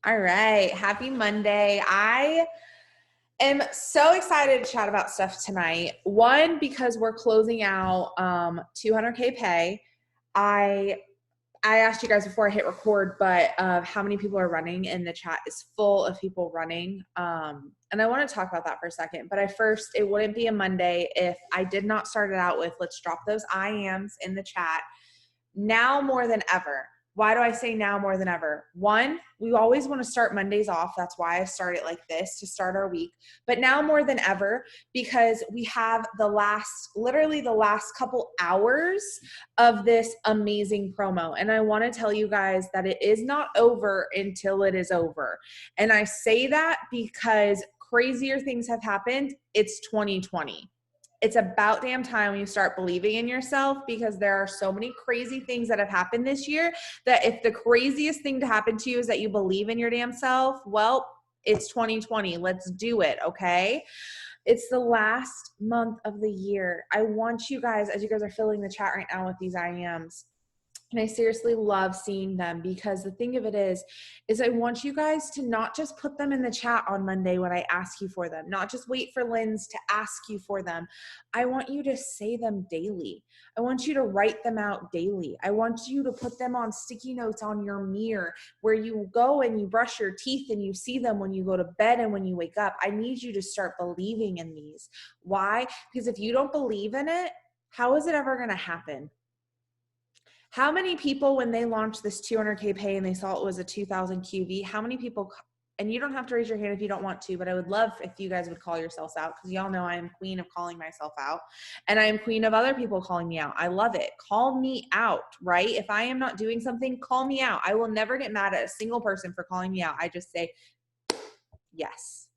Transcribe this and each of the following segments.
All right. Happy Monday. I am so excited to chat about stuff tonight. One, because we're closing out 200K pay. I asked you guys before I hit record, but how many people are running, and the chat is full of people running. And I want to talk about that for a second. But it wouldn't be a Monday if I did not start it out with, let's drop those I ams in the chat now more than ever. Why do I say now more than ever? One, we always want to start Mondays off. That's why I start it like this, to start our week. But now more than ever, because we have literally the last couple hours of this amazing promo. And I want to tell you guys that it is not over until it is over. And I say that because crazier things have happened. It's 2020. It's about damn time when you start believing in yourself, because there are so many crazy things that have happened this year that if the craziest thing to happen to you is that you believe in your damn self, well, it's 2020. Let's do it, okay? It's the last month of the year. I want you guys, as you guys are filling the chat right now with these IMs, and I seriously love seeing them, because the thing of it is I want you guys to not just put them in the chat on Monday when I ask you for them, not just wait for Lynn's to ask you for them. I want you to say them daily. I want you to write them out daily. I want you to put them on sticky notes on your mirror where you go and you brush your teeth and you see them when you go to bed and when you wake up. I need you to start believing in these. Why? Because if you don't believe in it, how is it ever going to happen? How many people, when they launched this 200K pay and they saw it was a 2000 QV, how many people, and you don't have to raise your hand if you don't want to, but I would love if you guys would call yourselves out, because y'all know I am queen of calling myself out, and I am queen of other people calling me out. I love it. Call me out, right? If I am not doing something, call me out. I will never get mad at a single person for calling me out. I just say, yes.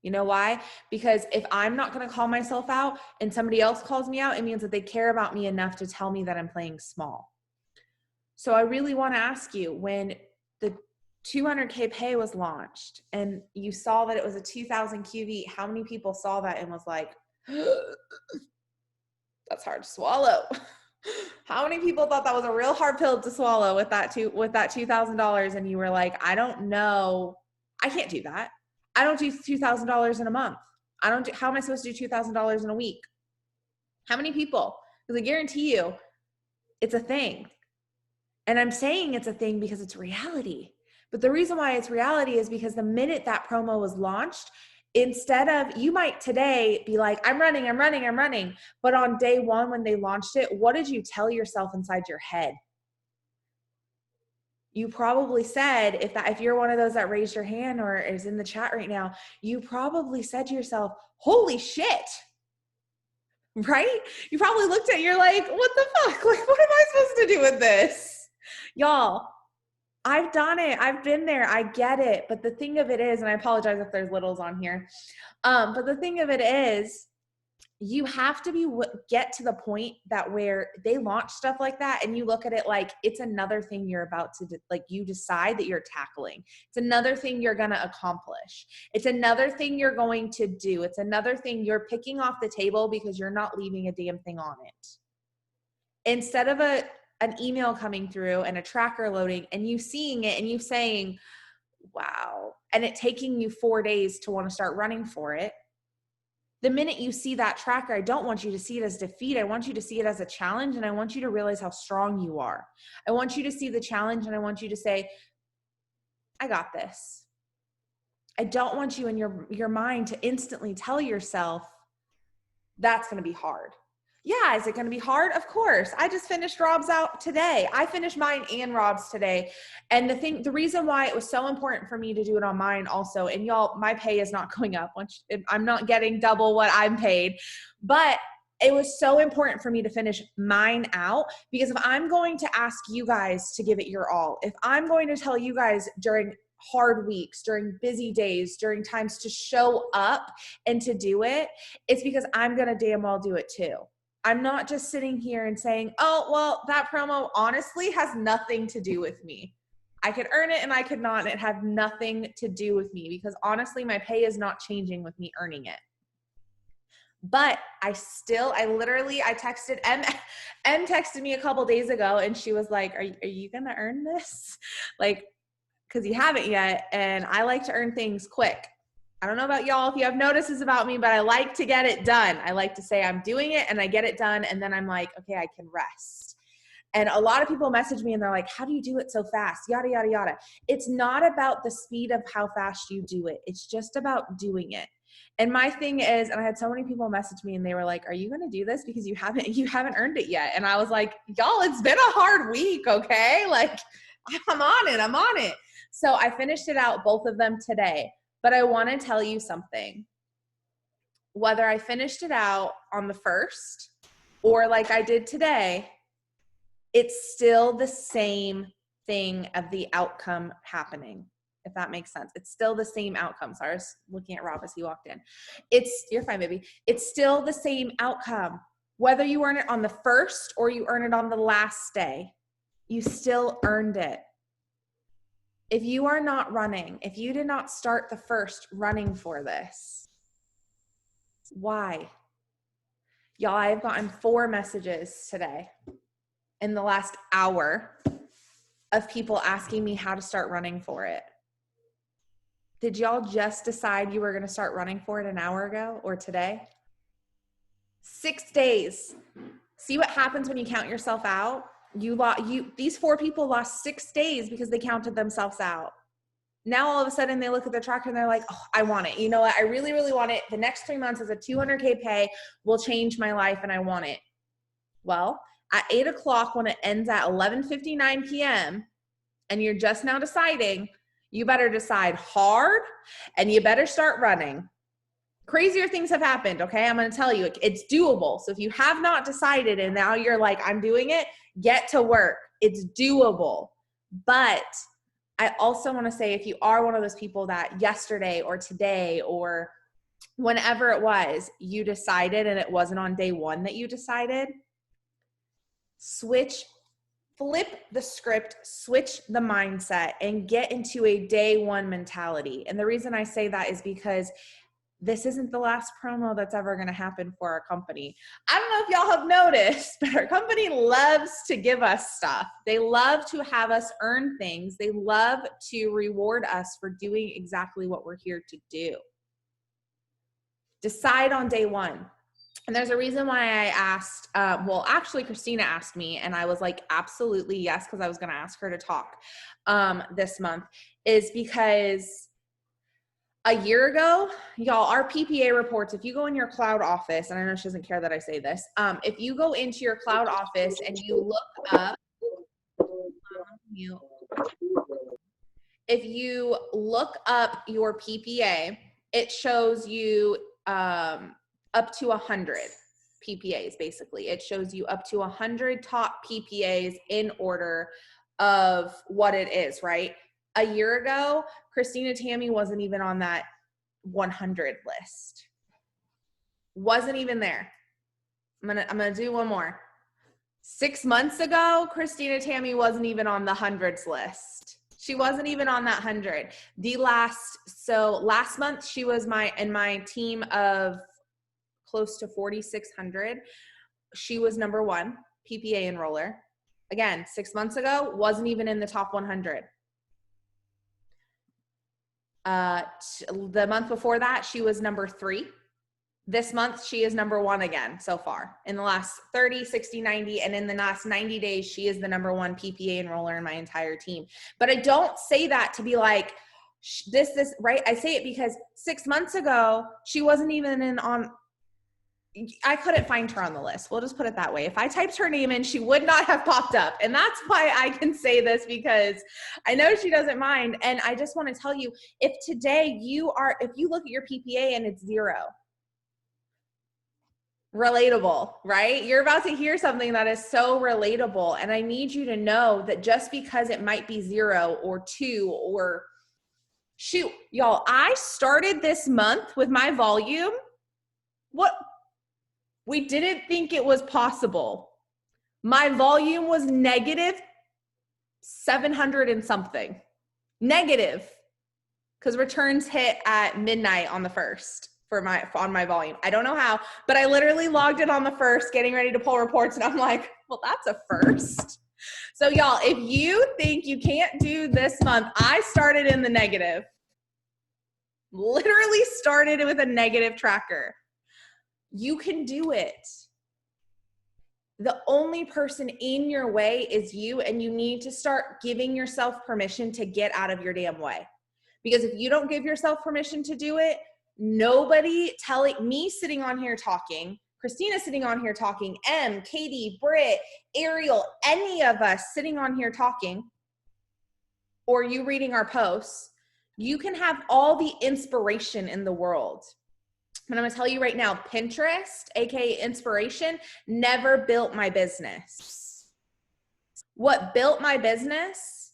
You know why? Because if I'm not going to call myself out and somebody else calls me out, it means that they care about me enough to tell me that I'm playing small. So I really want to ask you, when the 200K pay was launched and you saw that it was a 2000 QV, how many people saw that and was like, that's hard to swallow? How many people thought that was a real hard pill to swallow with that $2,000, and you were like, I don't know, I can't do that. I don't do $2,000 in a month. How am I supposed to do $2,000 in a week? How many people? Because I guarantee you it's a thing. And I'm saying it's a thing because it's reality. But the reason why it's reality is because the minute that promo was launched, instead of, you might today be like, I'm running. But on day one, when they launched it, what did you tell yourself inside your head? You probably said, if you're one of those that raised your hand or is in the chat right now, you probably said to yourself, holy shit. Right? You probably looked at it, you're like, what the fuck? Like, what am I supposed to do with this? Y'all, I've done it. I've been there. I get it. But the thing of it is, and I apologize if there's littles on here, but the thing of it is, you have to get to the point that where they launch stuff like that and you look at it like it's another thing you're about to, like, you decide that you're tackling. It's another thing you're going to accomplish. It's another thing you're going to do. It's another thing you're picking off the table because you're not leaving a damn thing on it. Instead of an email coming through and a tracker loading and you seeing it and you saying, wow, and it taking you 4 days to want to start running for it. The minute you see that tracker, I don't want you to see it as defeat. I want you to see it as a challenge, and I want you to realize how strong you are. I want you to see the challenge, and I want you to say, I got this. I don't want you in your mind to instantly tell yourself that's going to be hard. Yeah, is it going to be hard? Of course. I just finished Rob's out today. I finished mine and Rob's today. And the reason why it was so important for me to do it on mine also, and y'all, my pay is not going up. I'm not getting double what I'm paid, but it was so important for me to finish mine out, because if I'm going to ask you guys to give it your all, if I'm going to tell you guys during hard weeks, during busy days, during times to show up and to do it, it's because I'm going to damn well do it too. I'm not just sitting here and saying, oh, well, that promo honestly has nothing to do with me. I could earn it and I could not, and it had nothing to do with me, because honestly, my pay is not changing with me earning it. But I texted M texted me a couple days ago and she was like, are you going to earn this? Like, because you haven't yet. And I like to earn things quick. I don't know about y'all if you have notices about me, but I like to get it done. I like to say I'm doing it and I get it done. And then I'm like, okay, I can rest. And a lot of people message me and they're like, how do you do it so fast? Yada, yada, yada. It's not about the speed of how fast you do it. It's just about doing it. And my thing is, and I had so many people message me and they were like, are you going to do this? Because you haven't earned it yet. And I was like, y'all, it's been a hard week. Okay. Like I'm on it. So I finished it out, both of them today, but I want to tell you something. Whether I finished it out on the 1st or like I did today, it's still the same thing of the outcome happening, if that makes sense. It's still the same outcome. So I was looking at Rob as he walked in. You're fine, baby. It's still the same outcome. Whether you earn it on the 1st or you earn it on the last day, you still earned it. If you are not running, if you did not start the 1st running for this, why? Y'all, I've gotten 4 messages today in the last hour of people asking me how to start running for it. Did y'all just decide you were going to start running for it an hour ago or today? 6 days. See what happens when you count yourself out? These 4 people lost 6 days because they counted themselves out. Now all of a sudden they look at the tracker and they're like, oh, I want it. You know what? I really, really want it. The next 3 months as a 200K pay will change my life and I want it. Well, at 8 o'clock when it ends at 11:59 p.m. and you're just now deciding, you better decide hard and you better start running. Crazier things have happened, okay? I'm going to tell you, it's doable. So if you have not decided and now you're like, I'm doing it, get to work. It's doable. But I also want to say, if you are one of those people that yesterday or today or whenever it was, you decided and it wasn't on day 1 that you decided, flip the script, switch the mindset, and get into a day 1 mentality. And the reason I say that is because this isn't the last promo that's ever going to happen for our company. I don't know if y'all have noticed, but our company loves to give us stuff. They love to have us earn things. They love to reward us for doing exactly what we're here to do. Decide on day 1. And there's a reason why I asked, actually Christina asked me and I was like, absolutely yes, because I was going to ask her to talk this month, is because a year ago, y'all, our PPA reports, if you go in your cloud office, and I know she doesn't care that I say this, if you go into your cloud office and you look up, if you look up your PPA, it shows you up to 100 PPAs, basically. It shows you up to 100 top PPAs in order of what it is, right? A year ago, Christina Tammy wasn't even on that 100 list. Wasn't even there. I'm gonna do one more. 6 months ago, Christina Tammy wasn't even on the hundreds list. She wasn't even on that 100. Last month she was in my team of close to 4,600. She was number 1 PPA enroller. Again, 6 months ago, wasn't even in the top 100. The month before that, she was number 3. This month, she is number 1 again so far. In the last 30, 60, 90, and in the last 90 days, she is the number 1 PPA enroller in my entire team. But I don't say that to be like, this, right? I say it because 6 months ago, she wasn't even I couldn't find her on the list. We'll just put it that way. If I typed her name in, she would not have popped up. And that's why I can say this, because I know she doesn't mind. And I just want to tell you, if today if you look at your PPA and it's 0, relatable, right? You're about to hear something that is so relatable. And I need you to know that just because it might be 0 or 2 or shoot, y'all, I started this month with my volume. We didn't think it was possible. My volume was negative 700 and something. Negative. Because returns hit at midnight on the 1st on my volume. I don't know how, but I literally logged in on the 1st, getting ready to pull reports, and I'm like, well, that's a first. So y'all, if you think you can't do this month, I started in the negative. Literally started with a negative tracker. You can do it. The only person in your way is you, and you need to start giving yourself permission to get out of your damn way. Because if you don't give yourself permission to do it, nobody telling me sitting on here talking, Christina sitting on here talking, Katie, Britt, Ariel, any of us sitting on here talking, or you reading our posts, you can have all the inspiration in the world. And I'm going to tell you right now, Pinterest, aka inspiration, never built my business. What built my business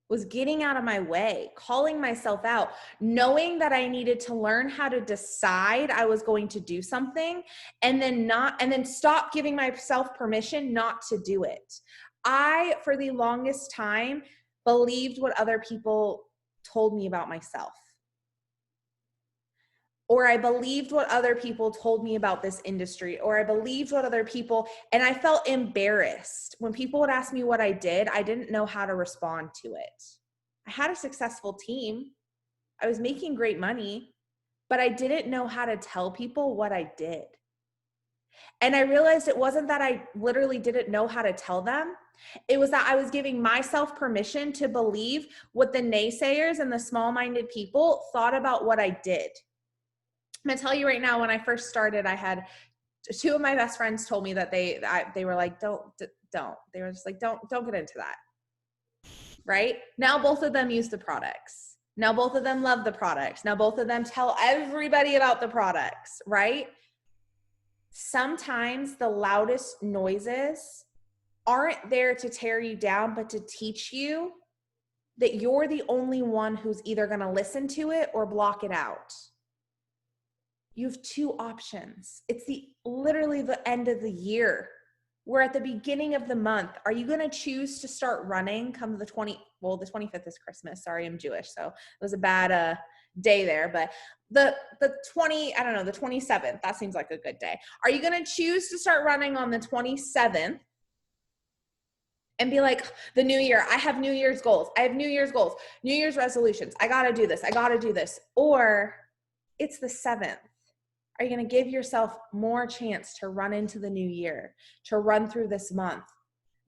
was getting out of my way, calling myself out, knowing that I needed to learn how to decide I was going to do something, and then stop giving myself permission not to do it. I, for the longest time, believed what other people told me about myself. Or I believed what other people told me about this industry, or I believed what other people, and I felt embarrassed. When people would ask me what I did, I didn't know how to respond to it. I had a successful team. I was making great money, but I didn't know how to tell people what I did. And I realized it wasn't that I literally didn't know how to tell them. It was that I was giving myself permission to believe what the naysayers and the small-minded people thought about what I did. I'm gonna tell you right now, when I first started, I had two of my best friends told me that they were like, don't. They were just like, don't get into that. Right? Now both of them use the products. Now both of them love the products. Now both of them tell everybody about the products, right? Sometimes the loudest noises aren't there to tear you down, but to teach you that you're the only one who's either gonna listen to it or block it out. You have two options. It's literally the end of the year. We're at the beginning of the month. Are you going to choose to start running come the 25th is Christmas. Sorry, I'm Jewish. So it was a bad day there, but the 27th, that seems like a good day. Are you going to choose to start running on the 27th and be like, the new year, I have New Year's goals. I have New Year's goals, New Year's resolutions. I got to do this. I got to do this. Or it's the 7th. Are you going to give yourself more chance to run into the new year, to run through this month?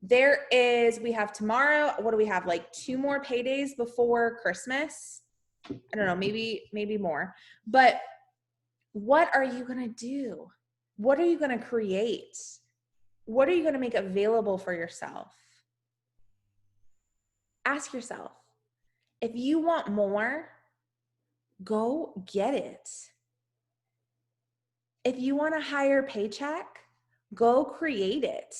We have tomorrow, what do we have? Like 2 more paydays before Christmas? I don't know, maybe more. But what are you going to do? What are you going to create? What are you going to make available for yourself? Ask yourself, if you want more, go get it. If you want a higher paycheck, go create it.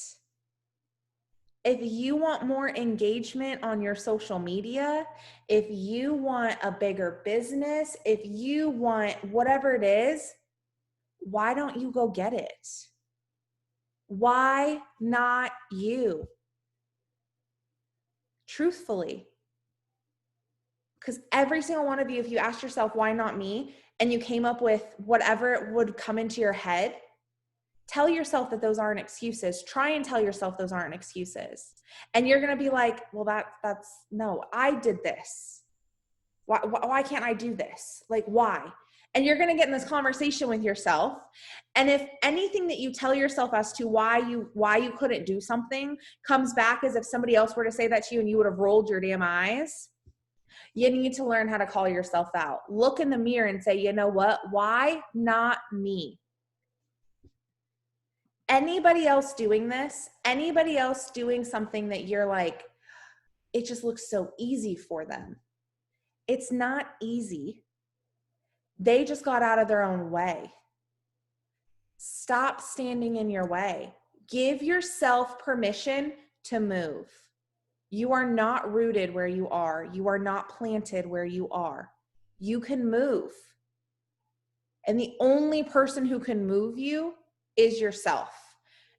If you want more engagement on your social media, if you want a bigger business, if you want whatever it is, why don't you go get it? Why not you? Truthfully. Because every single one of you, if you asked yourself, why not me? And you came up with whatever would come into your head, tell yourself that those aren't excuses. Try and tell yourself those aren't excuses. And you're going to be like, well, no, I did this. Why can't I do this? Like, why? And you're going to get in this conversation with yourself. And if anything that you tell yourself as to why you couldn't do something comes back as if somebody else were to say that to you and you would have rolled your damn eyes, you need to learn how to call yourself out. Look in the mirror and say, you know what? Why not me? Anybody else doing this, anybody else doing something that you're like, it just looks so easy for them. It's not easy. They just got out of their own way. Stop standing in your way. Give yourself permission to move. You are not rooted where you are. You are not planted where you are. You can move. And the only person who can move you is yourself.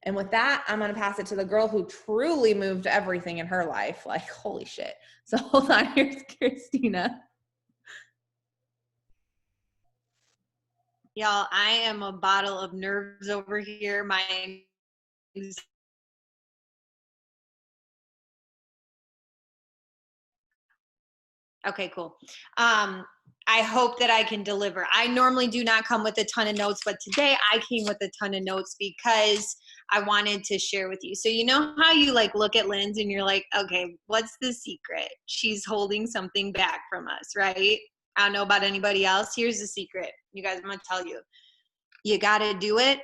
And with that, I'm going to pass it to the girl who truly moved everything in her life. Like, holy shit. So hold on, here's Christina. Y'all, I am a bottle of nerves over here. My Okay, cool. I hope that I can deliver. I normally do not come with a ton of notes, but today I came with a ton of notes because I wanted to share with you. So you know how you like look at Linz and you're like, okay, what's the secret? She's holding something back from us, right? I don't know about anybody else. Here's the secret. You guys, I'm going to tell you. You got to do it,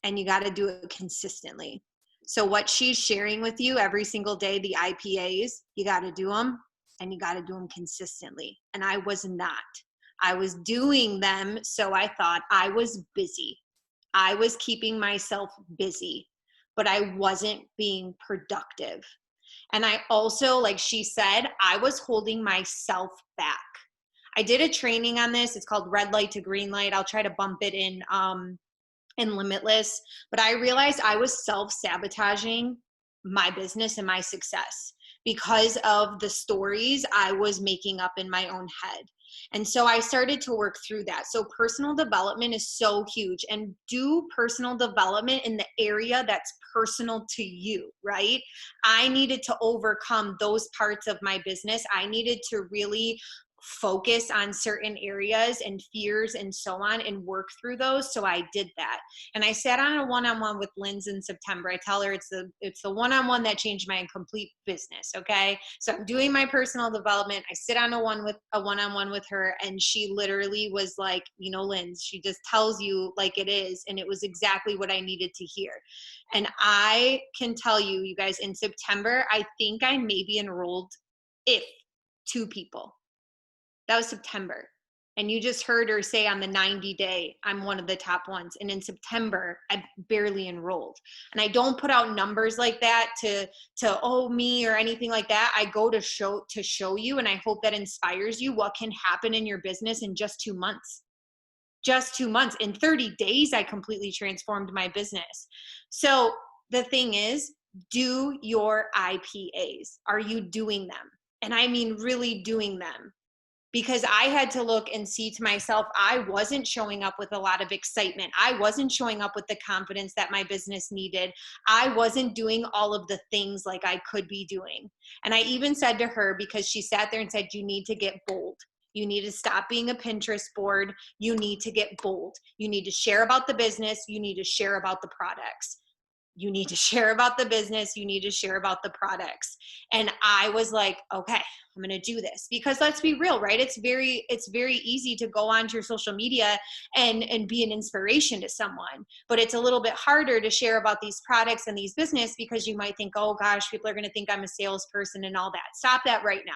and you got to do it consistently. So what she's sharing with you every single day, the IPAs, you got to do them, and you got to do them consistently. And I was not. I was doing them, so I thought I was busy. I was keeping myself busy, but I wasn't being productive. And I also, like she said, I was holding myself back. I did a training on this. It's called Red Light to Green Light. I'll try to bump it in Limitless, but I realized I was self-sabotaging my business and my success because of the stories I was making up in my own head. And so I started to work through that. So personal development is so huge, and do personal development in the area that's personal to you, right? I needed to overcome those parts of my business. I needed to really focus on certain areas and fears and so on and work through those. So I did that. And I sat on a one-on-one with Linz in September. I tell her it's the one-on-one that changed my complete business. Okay. So I'm doing my personal development. I sit on a one-on-one with her, and she literally was like, you know, Linz, she just tells you like it is. And it was exactly what I needed to hear. And I can tell you, you guys, in September, I think I maybe enrolled if 2 people. That was September. And you just heard her say on the 90-day, I'm one of the top ones. And in September, I barely enrolled. And I don't put out numbers like that to oh me or anything like that. I go to show you, and I hope that inspires you what can happen in your business in just 2 months. Just 2 months. In 30 days, I completely transformed my business. So the thing is, do your IPAs. Are you doing them? And I mean really doing them. Because I had to look and see to myself, I wasn't showing up with a lot of excitement. I wasn't showing up with the confidence that my business needed. I wasn't doing all of the things like I could be doing. And I even said to her, because she sat there and said, you need to get bold. You need to stop being a Pinterest board. You need to get bold. You need to share about the business. You need to share about the products. You need to share about the business. You need to share about the products. And I was like, okay, I'm going to do this, because let's be real, right? It's very easy to go onto your social media and be an inspiration to someone, but it's a little bit harder to share about these products and these business, because you might think, oh gosh, people are going to think I'm a salesperson and all that. Stop that right now.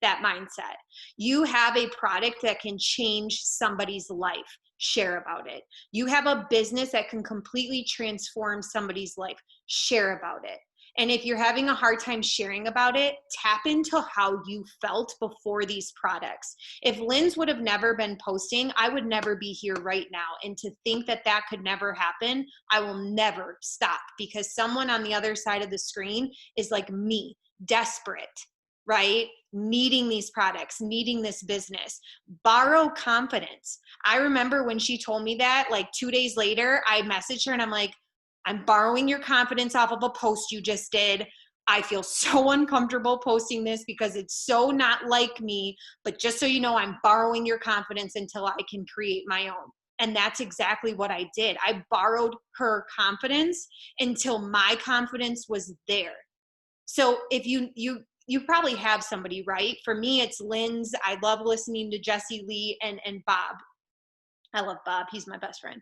That mindset. You have a product that can change somebody's life. Share about it. You have a business that can completely transform somebody's life. Share about it. And if you're having a hard time sharing about it, tap into how you felt before these products. If Linz would have never been posting, I would never be here right now. And to think that that could never happen, I will never stop, because someone on the other side of the screen is like me, desperate, right? Needing these products, needing this business. Borrow confidence. I remember when she told me that, like 2 days later, I messaged her and I'm like, I'm borrowing your confidence off of a post you just did. I feel so uncomfortable posting this because it's so not like me, but just so you know, I'm borrowing your confidence until I can create my own. And that's exactly what I did. I borrowed her confidence until my confidence was there. So if you probably have somebody, right? For me, it's Linz. I love listening to Jesse Lee and Bob. I love Bob. He's my best friend.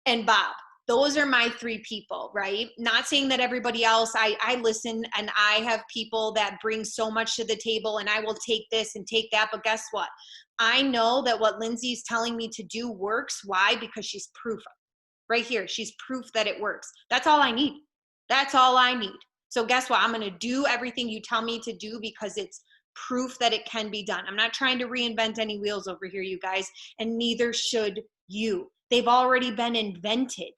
And Bob. Those are my 3 people, right? Not saying that everybody else, I listen, and I have people that bring so much to the table, and I will take this and take that. But guess what? I know that what Lindsay's telling me to do works. Why? Because she's proof right here. She's proof that it works. That's all I need. That's all I need. So guess what? I'm going to do everything you tell me to do, because it's proof that it can be done. I'm not trying to reinvent any wheels over here, you guys, and neither should you. They've already been invented.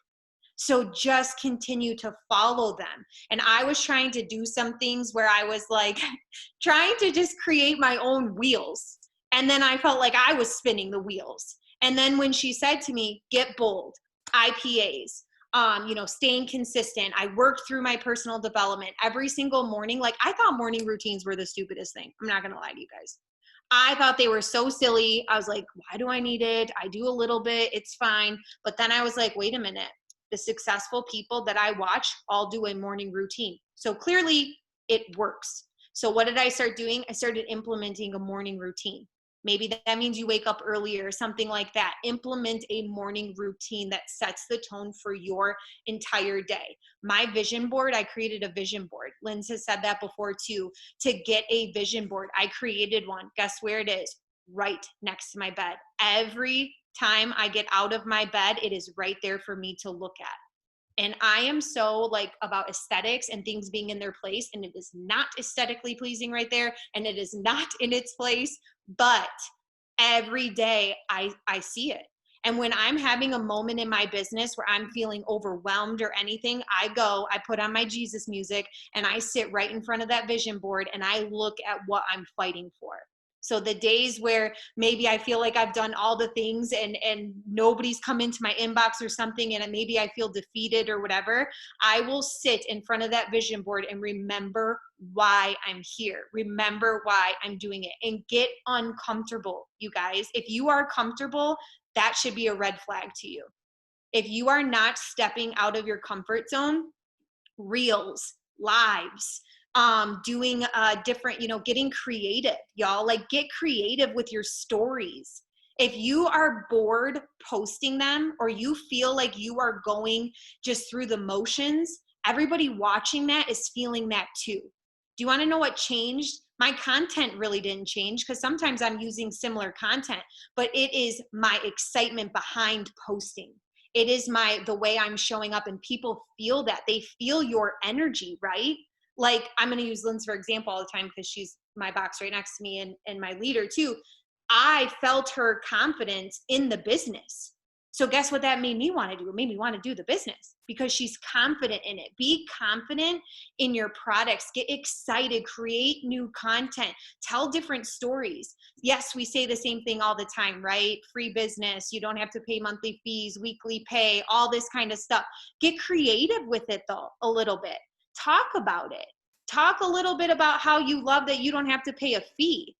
So just continue to follow them. And I was trying to do some things where I was like trying to just create my own wheels. And then I felt like I was spinning the wheels. And then when she said to me, get bold, IPAs, staying consistent. I worked through my personal development every single morning. Like, I thought morning routines were the stupidest thing. I'm not going to lie to you guys. I thought they were so silly. I was like, why do I need it? I do a little bit, it's fine. But then I was like, wait a minute. The successful people that I watch all do a morning routine. So clearly it works. So what did I start doing? I started implementing a morning routine. Maybe that means you wake up earlier or something like that. Implement a morning routine that sets the tone for your entire day. My vision board, I created a vision board. Linz has said that before too. To get a vision board, I created one. Guess where it is? Right next to my bed. Every time I get out of my bed, it is right there for me to look at. And I am so like about aesthetics and things being in their place, and it is not aesthetically pleasing right there, and it is not in its place, but every day I see it. And when I'm having a moment in my business where I'm feeling overwhelmed or anything, I put on my Jesus music and I sit right in front of that vision board and I look at what I'm fighting for. So the days where maybe I feel like I've done all the things and nobody's come into my inbox or something, and maybe I feel defeated or whatever, I will sit in front of that vision board and remember why I'm here. Remember why I'm doing it, and get uncomfortable, you guys. If you are comfortable, that should be a red flag to you. If you are not stepping out of your comfort zone, reels, lives, doing different, getting creative, y'all. Like, get creative with your stories. If you are bored posting them, or you feel like you are going just through the motions, everybody watching that is feeling that too. Do you want to know what changed? My content really didn't change, because sometimes I'm using similar content, but it is my excitement behind posting. It is the way I'm showing up, and people feel that. They feel your energy, right? Like, I'm going to use Linz for example all the time, because she's my box right next to me, and my leader too. I felt her confidence in the business. So guess what that made me want to do? It made me want to do the business, because she's confident in it. Be confident in your products. Get excited. Create new content. Tell different stories. Yes, we say the same thing all the time, right? Free business. You don't have to pay monthly fees, weekly pay, all this kind of stuff. Get creative with it though, a little bit. Talk about it. Talk a little bit about how you love that you don't have to pay a fee.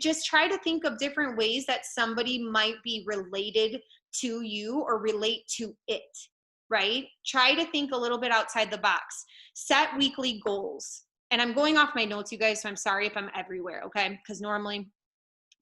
Just try to think of different ways that somebody might be related to you or relate to it, right? Try to think a little bit outside the box. Set weekly goals. And I'm going off my notes, you guys, so I'm sorry if I'm everywhere, okay? Because normally,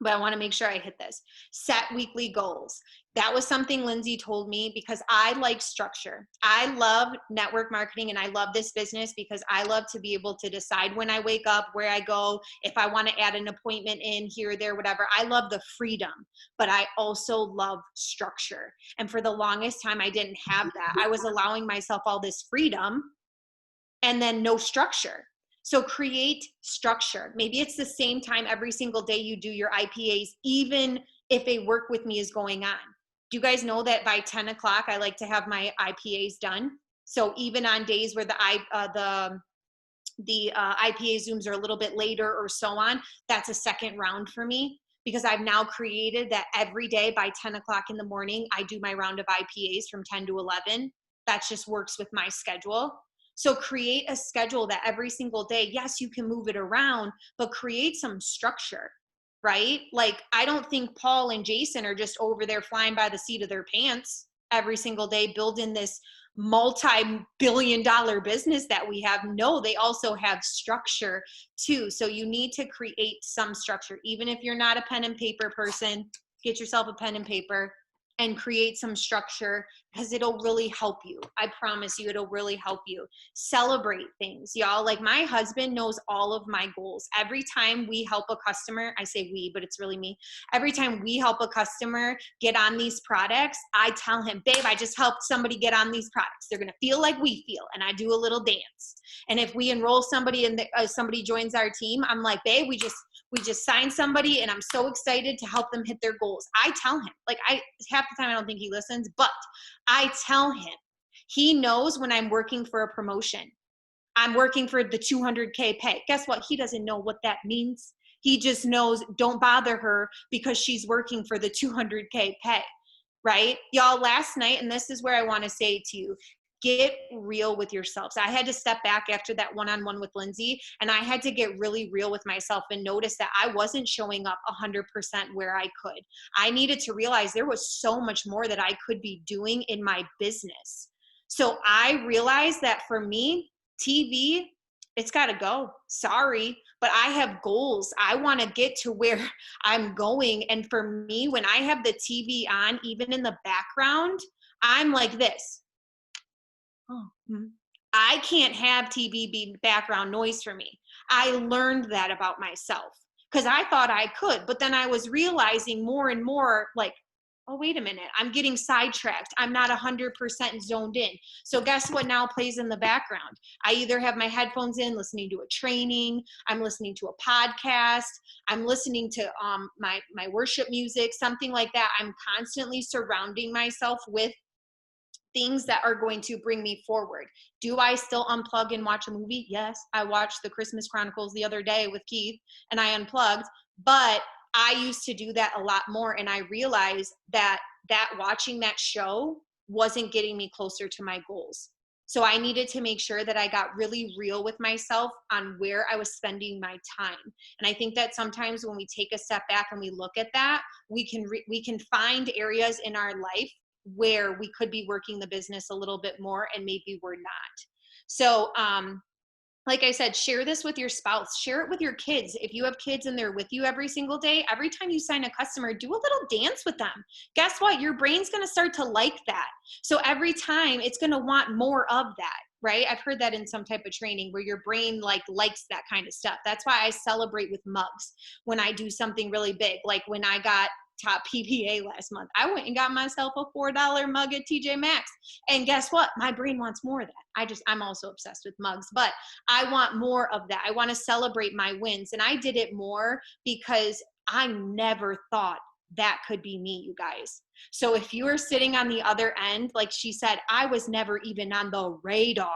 but I want to make sure I hit this. Set weekly goals. That was something Lindsay told me, because I like structure. I love network marketing, and I love this business because I love to be able to decide when I wake up, where I go, if I want to add an appointment in here or there, whatever. I love the freedom, but I also love structure. And for the longest time, I didn't have that. I was allowing myself all this freedom and then no structure. So create structure. Maybe it's the same time every single day you do your IPAs, even if a work with me is going on. Do you guys know that by 10 o'clock, I like to have my IPAs done? So even on days where the IPA Zooms are a little bit later or so on, that's a second round for me, because I've now created that every day by 10 o'clock in the morning, I do my round of IPAs from 10 to 11. That just works with my schedule. So create a schedule that every single day, yes, you can move it around, but create some structure, right? Like, I don't think Paul and Jason are just over there flying by the seat of their pants every single day, building this multi-billion-dollar business that we have. No, they also have structure too. So you need to create some structure. Even if you're not a pen and paper person, get yourself a pen and paper and create some structure, because it'll really help you. I promise you, it'll really help you. Celebrate things, y'all. Like, my husband knows all of my goals. Every time we help a customer, I say we, but it's really me. Every time we help a customer get on these products, I tell him, babe, I just helped somebody get on these products. They're going to feel like we feel. And I do a little dance. And if we enroll somebody and somebody joins our team, I'm like, babe, we just signed somebody and I'm so excited to help them hit their goals. I tell him, like, half the time I don't think he listens, but I tell him. He knows when I'm working for a promotion. I'm working for the 200K pay. Guess what? He doesn't know what that means. He just knows, don't bother her because she's working for the 200K pay, right? Y'all, last night, and this is where I want to say to you, get real with yourselves. I had to step back after that one-on-one with Lindsay, and I had to get really real with myself and notice that I wasn't showing up 100% where I could. I needed to realize there was so much more that I could be doing in my business. So I realized that for me, TV, it's got to go. Sorry, but I have goals. I want to get to where I'm going. And for me, when I have the TV on, even in the background, I'm like this. Oh, I can't have TV be background noise for me. I learned that about myself because I thought I could, but then I was realizing more and more like, oh, wait a minute, I'm getting sidetracked. I'm not 100% zoned in. So guess what now plays in the background? I either have my headphones in listening to a training, I'm listening to a podcast, I'm listening to my worship music, something like that. I'm constantly surrounding myself with things that are going to bring me forward. Do I still unplug and watch a movie? Yes. I watched the Christmas Chronicles the other day with Keith and I unplugged, but I used to do that a lot more. And I realized that watching that show wasn't getting me closer to my goals. So I needed to make sure that I got really real with myself on where I was spending my time. And I think that sometimes when we take a step back and we look at that, we can find areas in our life where we could be working the business a little bit more and maybe we're not. So like I said, share this with your spouse, share it with your kids. If you have kids and they're with you every single day, every time you sign a customer, do a little dance with them. Guess what? Your brain's going to start to like that. So every time it's going to want more of that, right? I've heard that in some type of training where your brain likes that kind of stuff. That's why I celebrate with mugs when I do something really big. Like when I got top PPA last month, I went and got myself a $4 mug at TJ Maxx. And guess what? My brain wants more of that. I'm also obsessed with mugs, but I want more of that. I want to celebrate my wins. And I did it more because I never thought that could be me, you guys. So if you are sitting on the other end, like she said, I was never even on the radar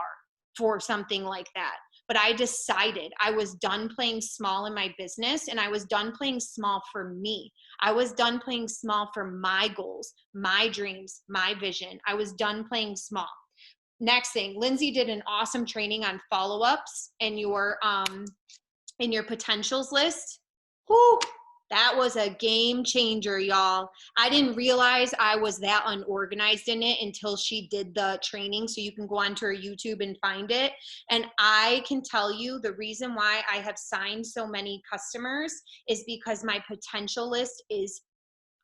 for something like that. But I decided I was done playing small in my business and I was done playing small for me. I was done playing small for my goals, my dreams, my vision. I was done playing small. Next thing, Lindsay did an awesome training on follow-ups in your potentials list. Whew, that was a game changer, y'all. I didn't realize I was that unorganized in it until she did the training. So you can go onto her YouTube and find it. And I can tell you the reason why I have signed so many customers is because my potential list is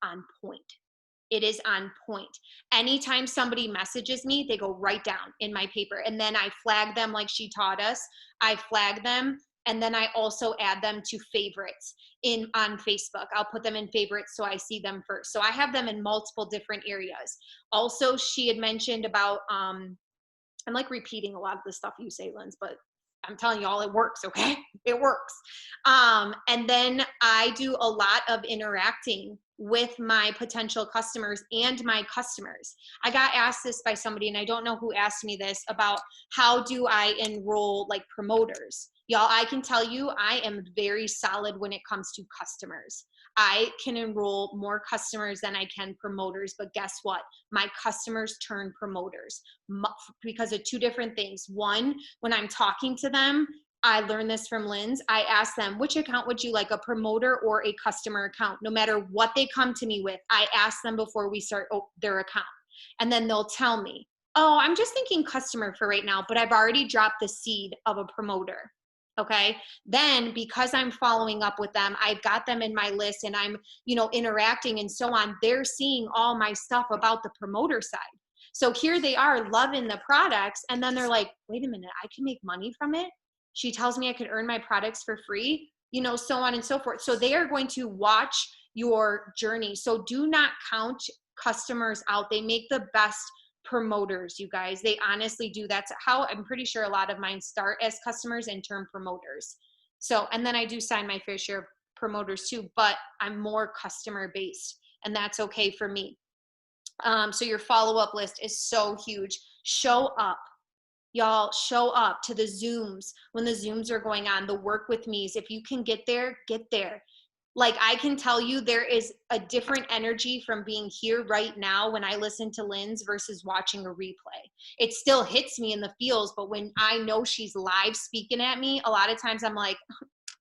on point. It is on point. Anytime somebody messages me, they go right down in my paper. And then I flag them like she taught us. I flag them. And then I also add them to favorites on Facebook. I'll put them in favorites so I see them first. So I have them in multiple different areas. Also, she had mentioned about, I'm like repeating a lot of the stuff you say, Linz, but I'm telling you all it works, okay? It works. And then I do a lot of interacting with my potential customers and my customers. I got asked this by somebody, and I don't know who asked me this, about how do I enroll like promoters. Y'all, I can tell you I am very solid when it comes to customers. I can enroll more customers than I can promoters, but guess what? My customers turn promoters because of two different things. One, when I'm talking to them, I learned this from Linz. I ask them, which account would you like, a promoter or a customer account? No matter what they come to me with, I ask them before we start their account. And then they'll tell me, oh, I'm just thinking customer for right now, but I've already dropped the seed of a promoter. Okay. Then because I'm following up with them, I've got them in my list and I'm, interacting and so on. They're seeing all my stuff about the promoter side. So here they are loving the products. And then they're like, wait a minute, I can make money from it. She tells me I can earn my products for free, so on and so forth. So they are going to watch your journey. So do not count customers out. They make the best promoters, you guys. They honestly do. That's how I'm pretty sure a lot of mine start as customers and turn promoters. So, and then I do sign my fair share of promoters too, but I'm more customer based and that's okay for me. So your follow-up list is so huge. Show up. Y'all, show up to the Zooms when the Zooms are going on, the work with me's. If you can get there, get there. Like, I can tell you there is a different energy from being here right now when I listen to Lynn's versus watching a replay. It still hits me in the feels, but when I know she's live speaking at me, a lot of times I'm like,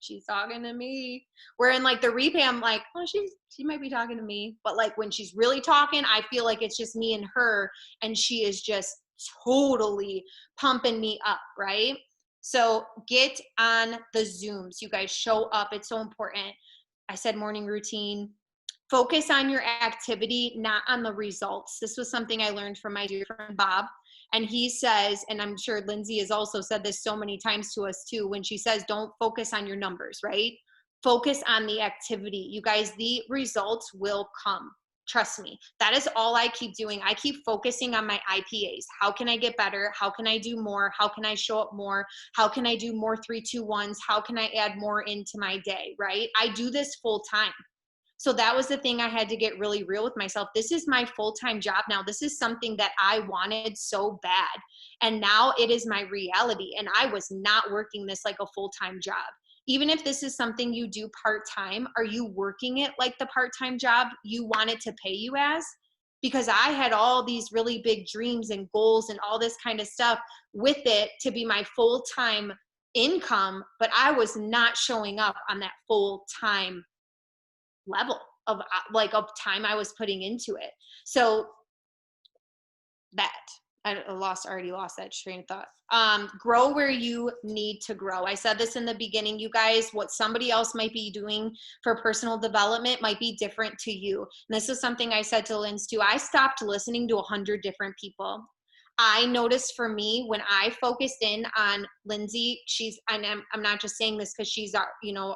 she's talking to me. Where in like the replay, I'm like, oh, she might be talking to me. But like when she's really talking, I feel like it's just me and her, and she is just totally pumping me up, right? So get on the Zooms. You guys show up. It's so important. I said morning routine. Focus on your activity, not on the results. This was something I learned from my dear friend Bob. And he says, and I'm sure Lindsay has also said this so many times to us too, when she says, don't focus on your numbers, right? Focus on the activity. You guys, the results will come. Trust me. That is all I keep doing. I keep focusing on my IPAs. How can I get better? How can I do more? How can I show up more? How can I do more 3-2-1s? How can I add more into my day, right? I do this full time. So that was the thing I had to get really real with myself. This is my full-time job now. This is something that I wanted so bad. And now it is my reality. And I was not working this like a full-time job. Even if this is something you do part-time, are you working it like the part-time job you wanted to pay you as? Because I had all these really big dreams and goals and all this kind of stuff with it to be my full-time income, but I was not showing up on that full-time level of like of time I was putting into it. So that already lost that train of thought. Grow where you need to grow. I said this in the beginning, you guys, what somebody else might be doing for personal development might be different to you. And this is something I said to Lynn's too. I stopped listening to 100 different people. I noticed for me when I focused in on Lindsay, and I'm not just saying this because she's our,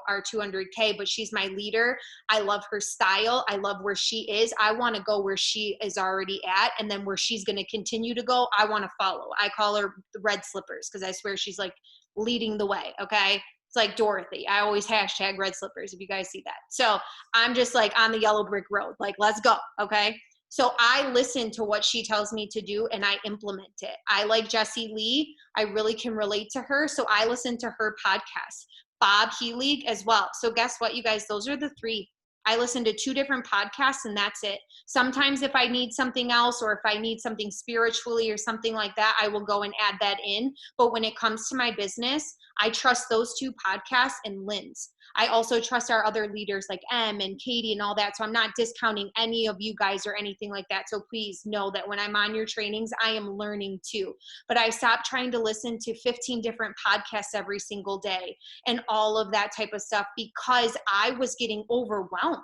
our 200K, but she's my leader. I love her style. I love where she is. I want to go where she is already at. And then where she's going to continue to go, I want to follow. I call her the red slippers because I swear she's like leading the way. Okay. It's like Dorothy. I always hashtag red slippers if you guys see that. So I'm just like on the yellow brick road, like, let's go. Okay. So I listen to what she tells me to do and I implement it. I like Jessie Lee. I really can relate to her. So I listen to her podcast. Bob Healy as well. So guess what, you guys? Those are the three. I listen to 2 different podcasts and that's it. Sometimes if I need something else or if I need something spiritually or something like that, I will go and add that in. But when it comes to my business, I trust those 2 podcasts and Lynn's. I also trust our other leaders like Em and Katie and all that. So I'm not discounting any of you guys or anything like that. So please know that when I'm on your trainings, I am learning too. But I stopped trying to listen to 15 different podcasts every single day and all of that type of stuff because I was getting overwhelmed.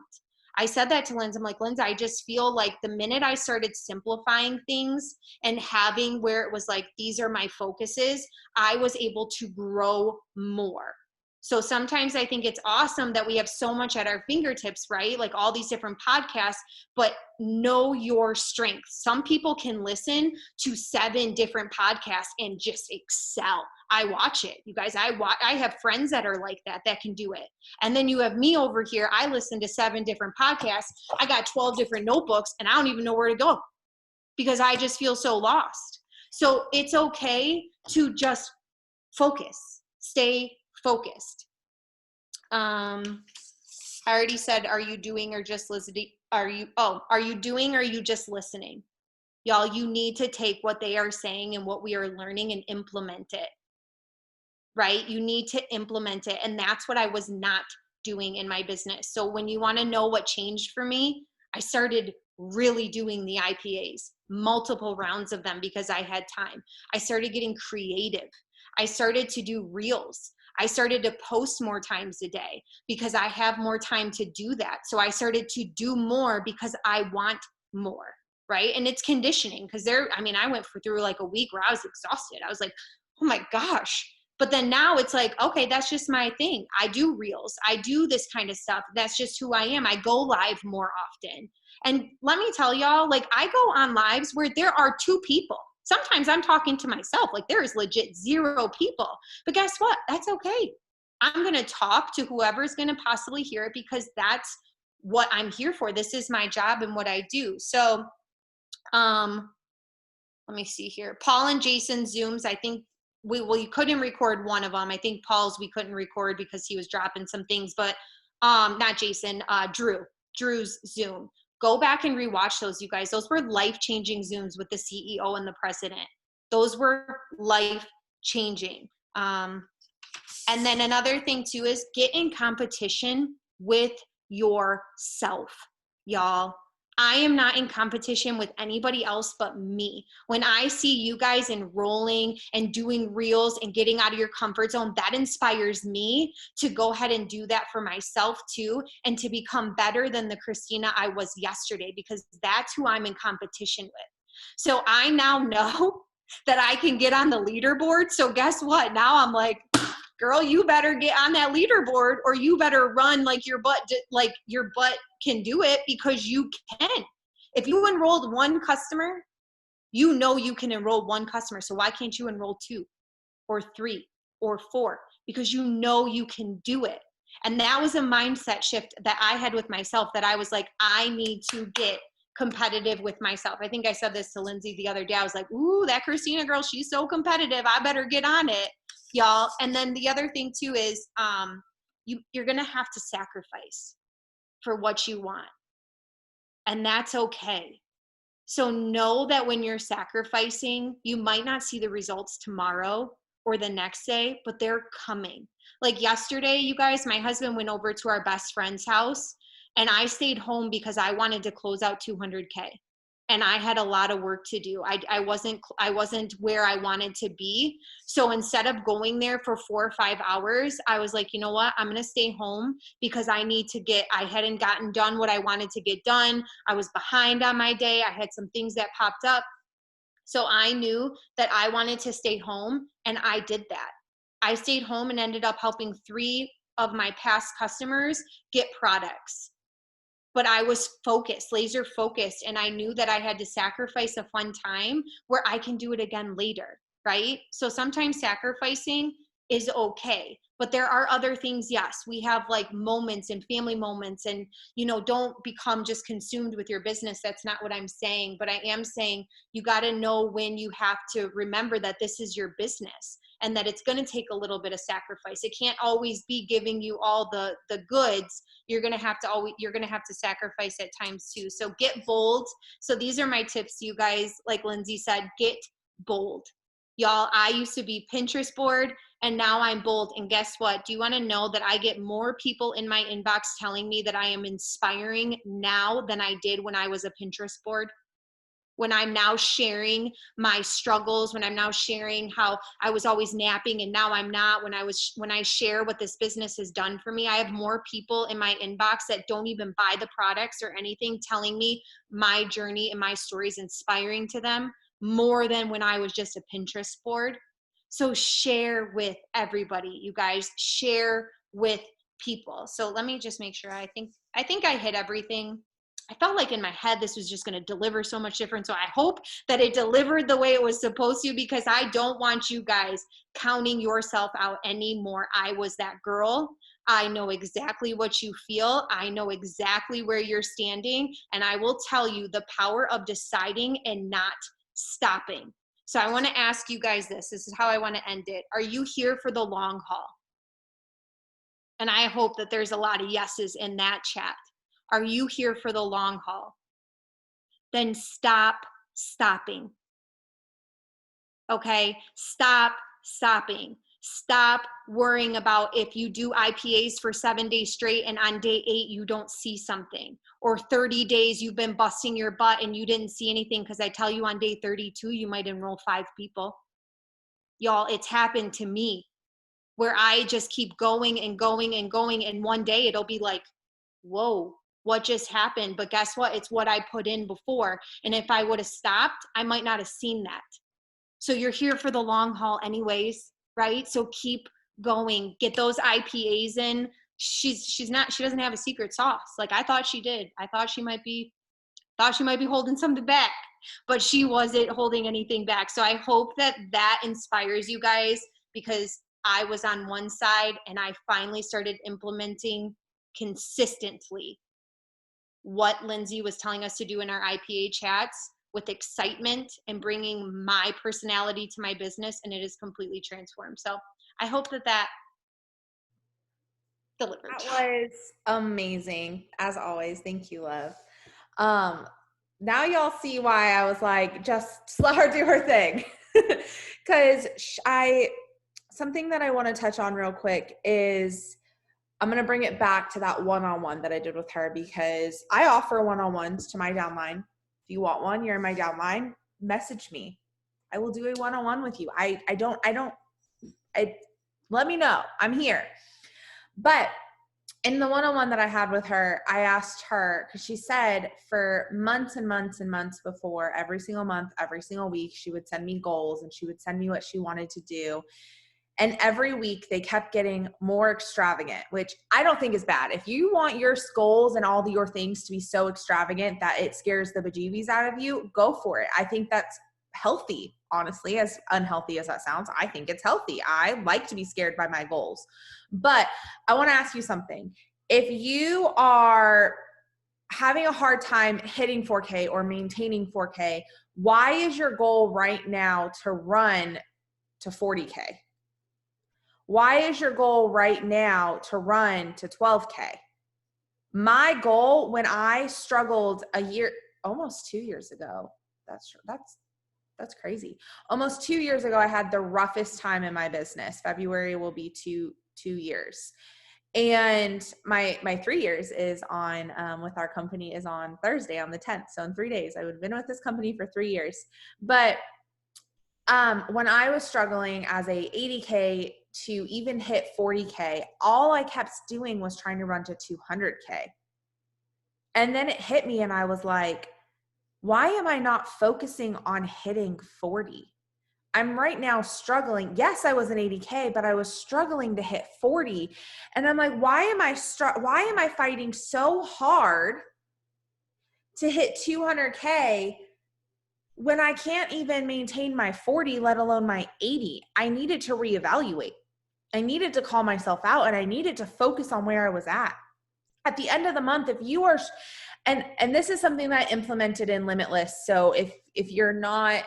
I said that to Lindsay. I'm like, Lindsay, I just feel like the minute I started simplifying things and having where it was like, these are my focuses, I was able to grow more. So sometimes I think it's awesome that we have so much at our fingertips, right? Like all these different podcasts, but know your strengths. Some people can listen to 7 different podcasts and just excel. I watch it. You guys, I have friends that are like that can do it. And then you have me over here. I listen to 7 different podcasts. I got 12 different notebooks and I don't even know where to go because I just feel so lost. So it's okay to just focus, stay focused. I already said, are you doing or just listening? Are you doing or are you just listening? Y'all, you need to take what they are saying and what we are learning and implement it, right? You need to implement it. And that's what I was not doing in my business. So when you want to know what changed for me, I started really doing the IPAs, multiple rounds of them because I had time. I started getting creative. I started to do reels. I started to post more times a day because I have more time to do that. So I started to do more because I want more, right? And it's conditioning because I went through like a week where I was exhausted. I was like, oh my gosh. But then now it's like, okay, that's just my thing. I do reels. I do this kind of stuff. That's just who I am. I go live more often. And let me tell y'all, like I go on lives where there are 2 people. Sometimes I'm talking to myself, like there is legit 0 people. But guess what? That's okay. I'm going to talk to whoever's going to possibly hear it because that's what I'm here for. This is my job and what I do. So let me see here. Paul and Jason's Zooms, I think we couldn't record one of them. I think Paul's we couldn't record because he was dropping some things, but not Jason, Drew's Zoom. Go back and rewatch those, you guys. Those were life-changing Zooms with the CEO and the president. Those were life-changing. And then another thing too is get in competition with yourself, y'all. I am not in competition with anybody else but me. When I see you guys enrolling and doing reels and getting out of your comfort zone, that inspires me to go ahead and do that for myself too, and to become better than the Christina I was yesterday, because that's who I'm in competition with. So I now know that I can get on the leaderboard. So guess what? Now I'm like, girl, you better get on that leaderboard, or you better run like your butt can do it, because you can. If you enrolled one customer, you know you can enroll one customer. So why can't you enroll 2 or 3 or 4? Because you know you can do it. And that was a mindset shift that I had with myself, that I was like, I need to get competitive with myself. I think I said this to Lindsay the other day. I was like, ooh, that Christina girl, she's so competitive. I better get on it, y'all. And then the other thing too is you're going to have to sacrifice for what you want. And that's okay. So know that when you're sacrificing, you might not see the results tomorrow or the next day, but they're coming. Like yesterday, you guys, my husband went over to our best friend's house, and I stayed home because I wanted to close out 200K. And I had a lot of work to do. I wasn't where I wanted to be. So instead of going there for 4 or 5 hours, I was like, you know what? I'm going to stay home because I hadn't gotten done what I wanted to get done. I was behind on my day. I had some things that popped up. So I knew that I wanted to stay home, and I did that. I stayed home and ended up helping 3 of my past customers get products. But I was focused, laser focused, and I knew that I had to sacrifice a fun time where I can do it again later, right? So sometimes sacrificing is okay, but there are other things. Yes, we have like moments and family moments, and don't become just consumed with your business. That's not what I'm saying, but I am saying you got to know when you have to remember that this is your business, and that it's going to take a little bit of sacrifice. It can't always be giving you all the goods. You're going to have to sacrifice at times too. So get bold. So these are my tips, you guys. Like Lindsay said, get bold. Y'all, I used to be Pinterest board, and now I'm bold. And guess what? Do you want to know that I get more people in my inbox telling me that I am inspiring now than I did when I was a Pinterest board? When I'm now sharing my struggles, when I'm now sharing how I was always napping and now I'm not, when I share what this business has done for me, I have more people in my inbox that don't even buy the products or anything telling me my journey and my story is inspiring to them more than when I was just a Pinterest board. So share with everybody, you guys. Share with people. So let me just make sure. I think I hit everything. I felt like in my head this was just going to deliver so much different. So I hope that it delivered the way it was supposed to, because I don't want you guys counting yourself out anymore. I was that girl. I know exactly what you feel. I know exactly where you're standing. And I will tell you the power of deciding and not stopping. So I want to ask you guys this. This is how I want to end it. Are you here for the long haul? And I hope that there's a lot of yeses in that chat. Are you here for the long haul? Then stop stopping. Okay? Stop stopping. Stop worrying about if you do IPAs for 7 days straight and on day 8 you don't see something, or 30 days you've been busting your butt and you didn't see anything, because I tell you on day 32 you might enroll 5 people. Y'all, it's happened to me where I just keep going and going and going, and one day it'll be like, whoa, what just happened? But guess what? It's what I put in before. And if I would have stopped, I might not have seen that. So you're here for the long haul anyways, right? So keep going. Get those IPAs in. She doesn't have a secret sauce. Like I thought she did. I thought she might be holding something back, but she wasn't holding anything back. So I hope that inspires you guys, because I was on one side and I finally started implementing consistently what Lindsay was telling us to do in our IPA chats with excitement and bringing my personality to my business, and it is completely transformed. So I hope that delivered. That was amazing, as always. Thank you, love. Um, Now y'all see why I was like, just let her do her thing. Because something that I want to touch on real quick is I'm going to bring it back to that one-on-one that I did with her, because I offer one-on-ones to my downline. If you want one, you're in my downline, message me. I will do a one-on-one with you. Let me know. I'm here. But in the one-on-one that I had with her, I asked her, because she said for months and months and months before, every single month, every single week, she would send me goals and she would send me what she wanted to do. And every week they kept getting more extravagant, which I don't think is bad. If you want your goals and all your things to be so extravagant that it scares the bejeebies out of you, go for it. I think that's healthy, honestly, as unhealthy as that sounds. I think it's healthy. I like to be scared by my goals. But I want to ask you something. If you are having a hard time hitting 4K or maintaining 4K, why is your goal right now to run to 40K? Why is your goal right now to run to 12K? My goal when I struggled almost 2 years ago, that's crazy. Almost 2 years ago, I had the roughest time in my business. February will be two years. And my 3 years is on with our company is on Thursday on the 10th. So in 3 days, I would have been with this company for 3 years. But when I was struggling as a 80K to even hit 40K, all I kept doing was trying to run to 200K. And then it hit me and I was like, why am I not focusing on hitting 40? I'm right now struggling. Yes, I was an 80K, but I was struggling to hit 40. And I'm like, why am I fighting so hard to hit 200K when I can't even maintain my 40, let alone my 80? I needed to reevaluate. I needed to call myself out and I needed to focus on where I was at. At the end of the month, if you are, and this is something that I implemented in Limitless. So if you're not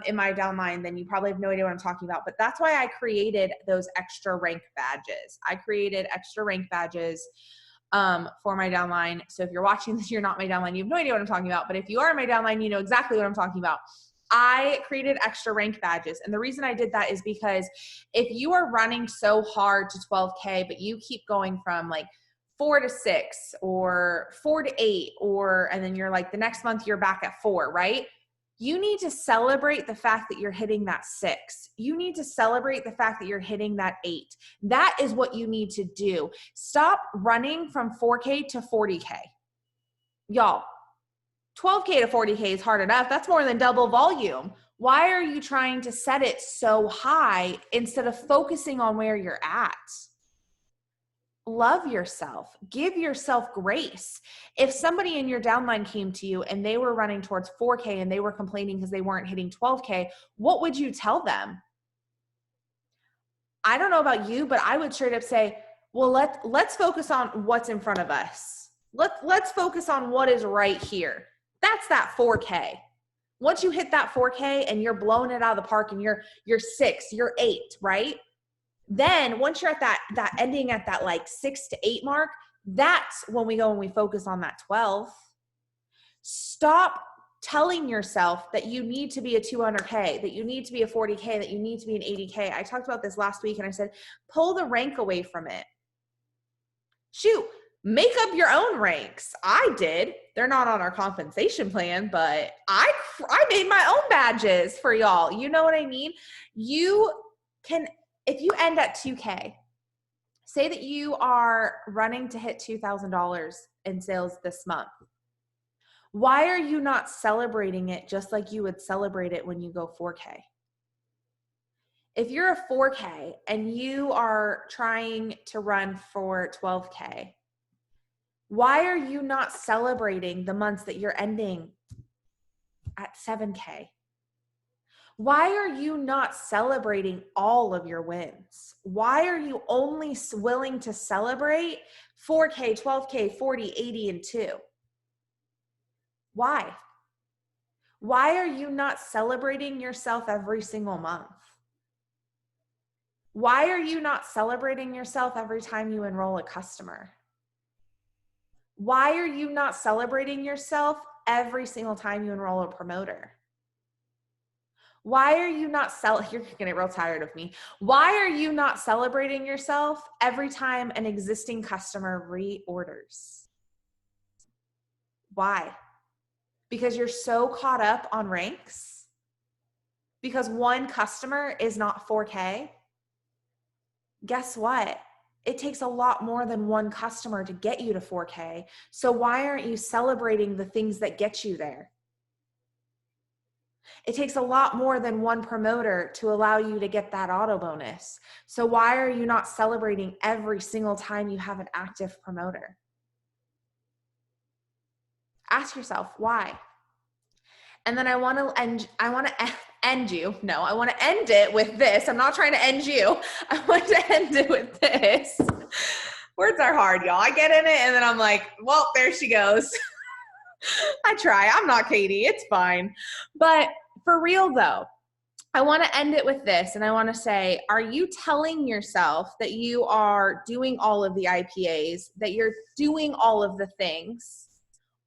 in my downline, then you probably have no idea what I'm talking about. But that's why I created those extra rank badges. I created extra rank badges for my downline. So if you're watching this, you're not my downline, you have no idea what I'm talking about. But if you are my downline, you know exactly what I'm talking about. I created extra rank badges. And the reason I did that is because if you are running so hard to 12K, but you keep going from like 4 to 6 or 4 to 8, and then you're like the next month you're back at 4, right? You need to celebrate the fact that you're hitting that 6. You need to celebrate the fact that you're hitting that 8. That is what you need to do. Stop running from 4K to 40K. Y'all, 12K to 40K is hard enough. That's more than double volume. Why are you trying to set it so high instead of focusing on where you're at? Love yourself. Give yourself grace. If somebody in your downline came to you and they were running towards 4K and they were complaining because they weren't hitting 12K, what would you tell them? I don't know about you, but I would straight up say, well, let's focus on what's in front of us. Let's focus on what is right here. That's that 4K. Once you hit that 4K and you're blowing it out of the park and you're 6, you're 8, right? Then once you're at that ending at that like 6 to 8 mark, that's when we go and we focus on that 12. Stop telling yourself that you need to be a 200K, that you need to be a 40K, that you need to be an 80K. I talked about this last week and I said, pull the rank away from it. Shoot, make up your own ranks. I did. They're not on our compensation plan, but I made my own badges for y'all. You know what I mean? You can, if you end at 2K, say that you are running to hit $2,000 in sales this month. Why are you not celebrating it just like you would celebrate it when you go 4K? If you're a 4K and you are trying to run for 12K, why are you not celebrating the months that you're ending at 7K? Why are you not celebrating all of your wins? Why are you only willing to celebrate 4K, 12K, 40, 80, and 2? Why? Why are you not celebrating yourself every single month? Why are you not celebrating yourself every time you enroll a customer? Why are you not celebrating yourself every single time you enroll a promoter? Why are you not you're getting real tired of me. Why are you not celebrating yourself every time an existing customer reorders? Why? Because you're so caught up on ranks? Because one customer is not 4K? Guess what? It takes a lot more than one customer to get you to 4K. So why aren't you celebrating the things that get you there? It takes a lot more than one promoter to allow you to get that auto bonus. So why are you not celebrating every single time you have an active promoter? Ask yourself why. And then I want to end you. No, I want to end it with this. I'm not trying to end you. I want to end it with this. Words are hard, y'all. I get in it and then I'm like, well, there she goes. I try. I'm not Katie. It's fine. But for real though, I want to end it with this. And I want to say, are you telling yourself that you are doing all of the IPAs, that you're doing all of the things?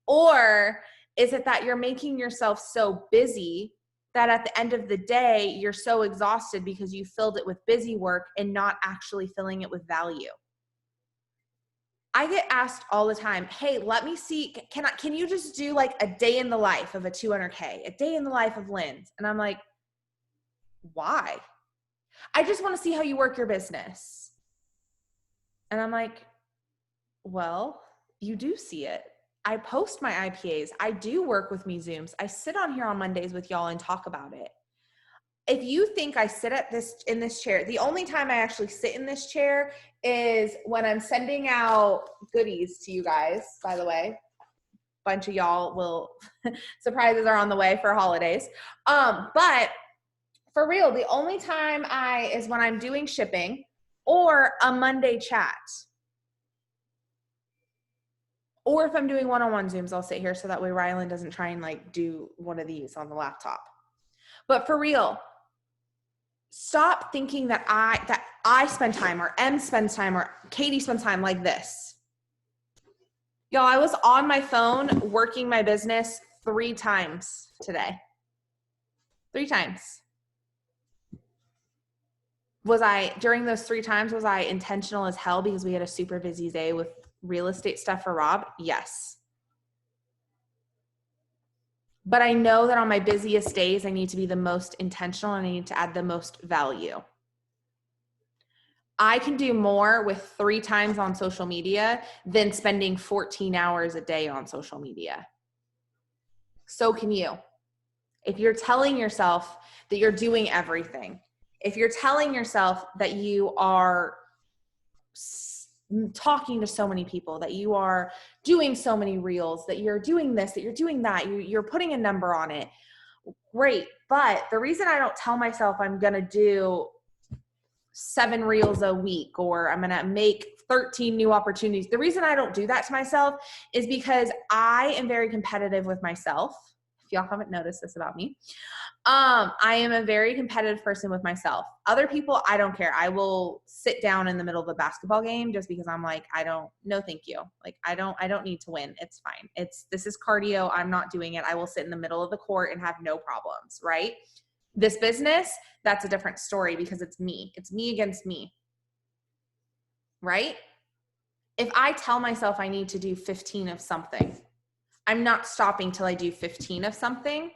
Or is it that you're making yourself so busy that at the end of the day, you're so exhausted because you filled it with busy work and not actually filling it with value? I get asked all the time, hey, let me see, can you just do like a day in the life of a 200K, a day in the life of Lynn's? And I'm like, why? I just want to see how you work your business. And I'm like, well, you do see it. I post my IPAs. I do work with me Zooms. I sit on here on Mondays with y'all and talk about it. If you think I sit in this chair, the only time I actually sit in this chair is when I'm sending out goodies to you guys, by the way. A bunch of y'all will, surprises are on the way for holidays. But for real, the only time is when I'm doing shipping or a Monday chat. Or if I'm doing one-on-one Zooms, I'll sit here so that way Rylan doesn't try and like do one of these on the laptop. But for real, stop thinking that I spend time or Em spends time or Katie spends time like this. Y'all, I was on my phone working my business 3 times today. 3 times. During those 3 times, was I intentional as hell because we had a super busy day with real estate stuff for Rob? Yes. But I know that on my busiest days, I need to be the most intentional and I need to add the most value. I can do more with 3 times on social media than spending 14 hours a day on social media. So can you. If you're telling yourself that you're doing everything, if you're telling yourself that you are talking to so many people, that you are doing so many reels, that you're doing this, that you're doing that, you're putting a number on it, great. But the reason I don't tell myself I'm going to do 7 reels a week or I'm going to make 13 new opportunities, the reason I don't do that to myself is because I am very competitive with myself. If y'all haven't noticed this about me, I am a very competitive person with myself. Other people, I don't care. I will sit down in the middle of a basketball game just because I'm like, no, thank you. Like, I don't need to win. It's fine. This is cardio. I'm not doing it. I will sit in the middle of the court and have no problems, right? This business, that's a different story because it's me. It's me against me, right? If I tell myself I need to do 15 of something, I'm not stopping till I do 15 of something.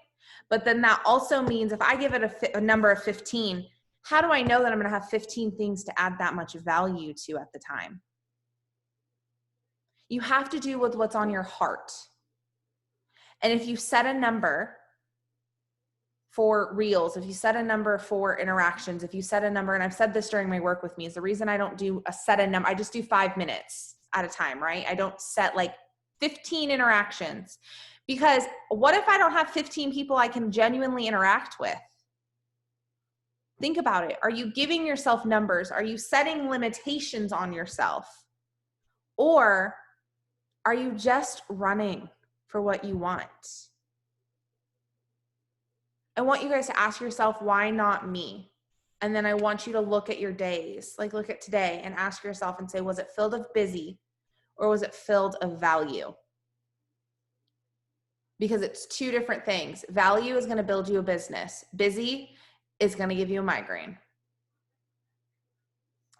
But then that also means if I give it a number of 15, how do I know that I'm going to have 15 things to add that much value to at the time? You have to do with what's on your heart. And if you set a number for reels, if you set a number for interactions, if you set a number, and I've said this during my work with me, is the reason I don't do a number, I just do 5 minutes at a time, right? I don't set like 15 interactions. Because what if I don't have 15 people I can genuinely interact with? Think about it. Are you giving yourself numbers? Are you setting limitations on yourself? Or are you just running for what you want? I want you guys to ask yourself, why not me? And then I want you to look at your days, like look at today and ask yourself and say, was it filled of busy or was it filled of value? Because it's two different things. Value is going to build you a business. Busy is going to give you a migraine.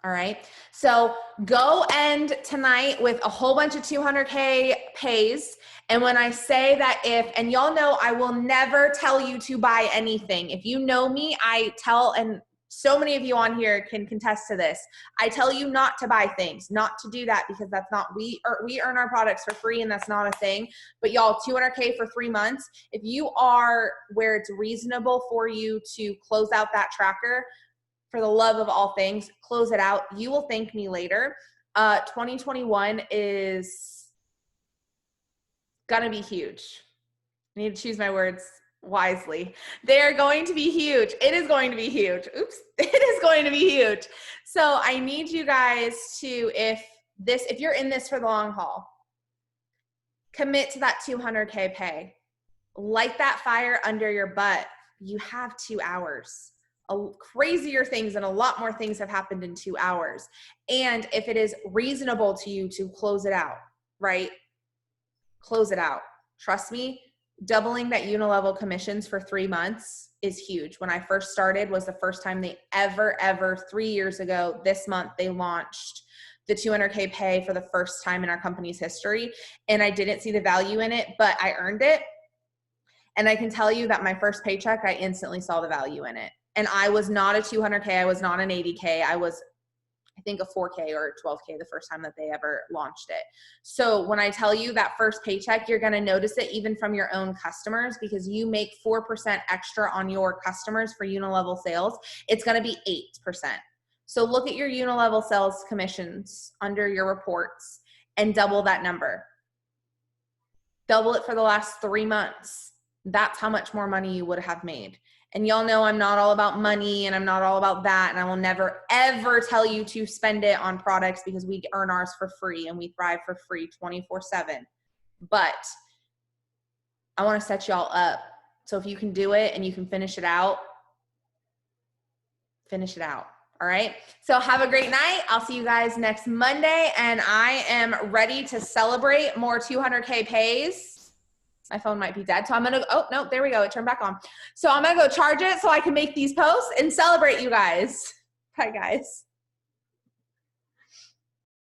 All right. So go end tonight with a whole bunch of 200K pays. And when I say that and y'all know, I will never tell you to buy anything. If you know me, I tell, and so many of you on here can contest to this. I tell you not to buy things, not to do that, because that's not, we earn our products for free and that's not a thing. But y'all, 200K for 3 months. If you are where it's reasonable for you to close out that tracker, for the love of all things, close it out. You will thank me later. 2021 is gonna be huge. I need to choose my words wisely. They're going to be huge. It is going to be huge. Oops. It is going to be huge. So I need you guys to, if you're in this for the long haul, commit to that 200K pay. Light that fire under your butt. You have 2 hours. Crazier things and a lot more things have happened in 2 hours. And if it is reasonable to you to close it out, right? Close it out. Trust me, doubling that unilevel commissions for 3 months is huge. When I first started was the first time they ever 3 years ago, this month, they launched the 200K pay for the first time in our company's history. And I didn't see the value in it, but I earned it. And I can tell you that my first paycheck, I instantly saw the value in it. And I was not a 200K. I was not an 80K. I was, I think, a 4K or a 12K the first time that they ever launched it. So when I tell you that first paycheck, you're going to notice it even from your own customers, because you make 4% extra on your customers for unilevel sales. It's going to be 8%. So look at your unilevel sales commissions under your reports and double that number. Double it for the last 3 months. That's how much more money you would have made. And y'all know I'm not all about money and I'm not all about that. And I will never, ever tell you to spend it on products, because we earn ours for free and we thrive for free 24/7. But I want to set y'all up. So if you can do it and you can finish it out, finish it out. All right. So have a great night. I'll see you guys next Monday. And I am ready to celebrate more 200K pays. My phone might be dead. So I'm going to, oh, no, there we go. It turned back on. So I'm going to go charge it so I can make these posts and celebrate you guys. Bye, guys.